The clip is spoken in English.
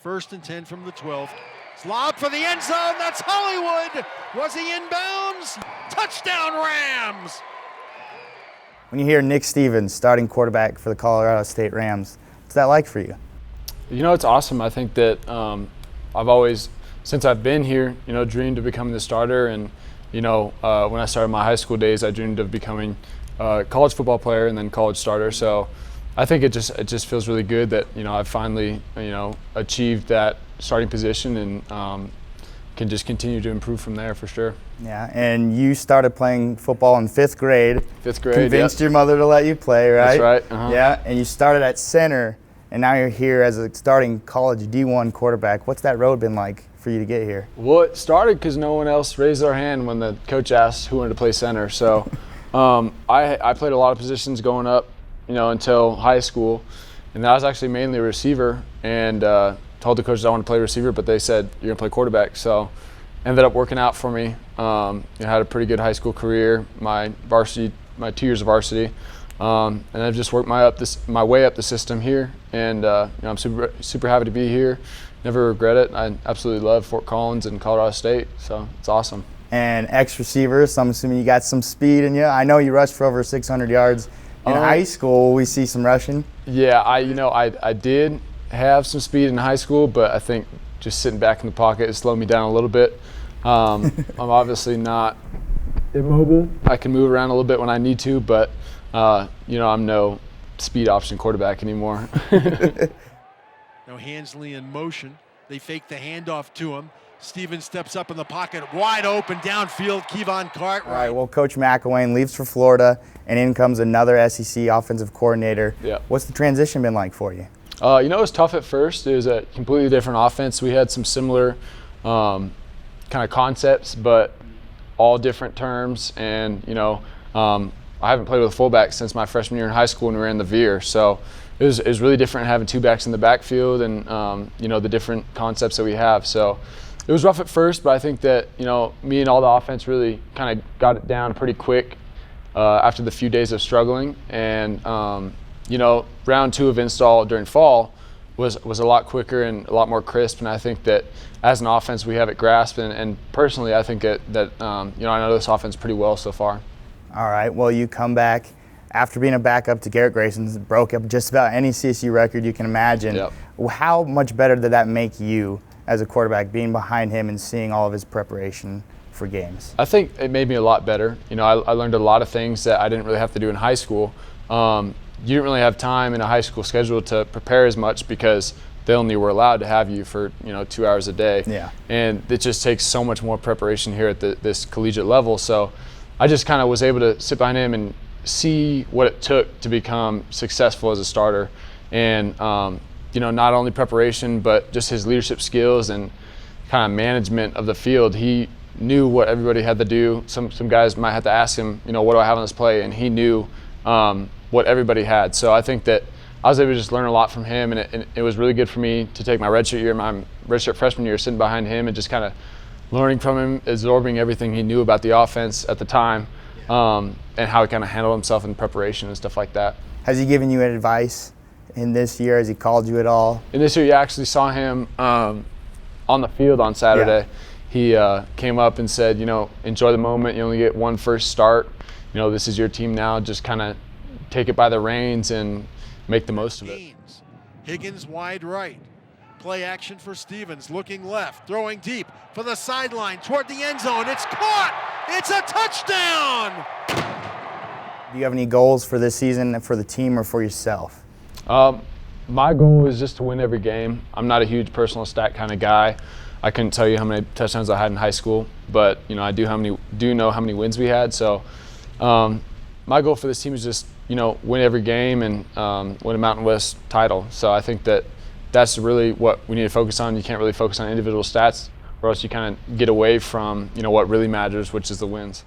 1st and 10 from the 12. Lob for the end zone. That's Hollywood. Was he in bounds? Touchdown, Rams. When you hear Nick Stevens, starting quarterback for the Colorado State Rams, what's that like for you? You know, it's awesome. I think that I've always, since I've been here, dreamed of becoming the starter. And, when I started my high school days, I dreamed of becoming a college football player and then college starter. So I think it just feels really good that, I've finally, achieved that starting position and can just continue to improve from there for sure. Yeah, and you started playing football in 5th grade. 5th grade, Convinced your mother to let you play, right? That's right. Uh-huh. Yeah, and you started at center, and now you're here as a starting college D1 quarterback. What's that road been like for you to get here? Well, it started because no one else raised their hand when the coach asked who wanted to play center. So I played a lot of positions going up, until high school, and I was actually mainly a receiver, and told the coaches I wanted to play receiver, but they said you're gonna play quarterback. So ended up working out for me. Had a pretty good high school career, my 2 years of varsity, and I've just worked my way up the system here, and I'm super happy to be here. Never regret it. I absolutely love Fort Collins and Colorado State, so it's awesome. And ex-receiver, so I'm assuming you got some speed in you. I know you rushed for over 600 yards in high school. Will we see some rushing? Yeah, I did have some speed in high school, but I think just sitting back in the pocket has slowed me down a little bit. I'm obviously not immobile. I can move around a little bit when I need to, but I'm no speed option quarterback anymore. Now Hansley in motion. They fake the handoff to him. Stevens steps up in the pocket, wide open downfield. Kevon Cartwright. All right, well, Coach McElwain leaves for Florida, and in comes another SEC offensive coordinator. Yeah. What's the transition been like for you? It was tough at first. It was a completely different offense. We had some similar kind of concepts, but all different terms. And, I haven't played with a fullback since my freshman year in high school when we ran the veer. So it was really different having 2 backs in the backfield and, the different concepts that we have. So it was rough at first, but I think that, me and all the offense really kind of got it down pretty quick after the few days of struggling. And, round 2 of install during fall was a lot quicker and a lot more crisp. And I think that as an offense, we have it grasped. And personally, I think that I know this offense pretty well so far. All right, well, you come back after being a backup to Garrett Grayson, broke up just about any CSU record you can imagine. Yep. How much better did that make you as a quarterback, being behind him and seeing all of his preparation for games? I think it made me a lot better. I learned a lot of things that I didn't really have to do in high school. You didn't really have time in a high school schedule to prepare as much because they only were allowed to have you for 2 hours a day. Yeah. And it just takes so much more preparation here at this collegiate level. So I just kind of was able to sit behind him and see what it took to become successful as a starter. And not only preparation, but just his leadership skills and kind of management of the field. He knew what everybody had to do. Some guys might have to ask him, what do I have on this play? And he knew what everybody had. So I think that I was able to just learn a lot from him, and it was really good for me to take my redshirt year, my redshirt freshman year, sitting behind him and just kind of learning from him, absorbing everything he knew about the offense at the time, and how he kind of handled himself in preparation and stuff like that. Has he given you advice in this year? Has he called you at all? In this year, you actually saw him on the field on Saturday. Yeah. He came up and said, enjoy the moment. You only get one first start. This is your team now. Just kind of take it by the reins and make the most of it. Higgins wide right. Play action for Stevens, looking left, throwing deep for the sideline toward the end zone. It's caught. It's a touchdown. Do you have any goals for this season for the team or for yourself? My goal is just to win every game. I'm not a huge personal stat kind of guy. I couldn't tell you how many touchdowns I had in high school, but I do know how many wins we had. So my goal for this team is just win every game and win a Mountain West title. So I think that's really what we need to focus on. You can't really focus on individual stats, or else you kind of get away from what really matters, which is the wins.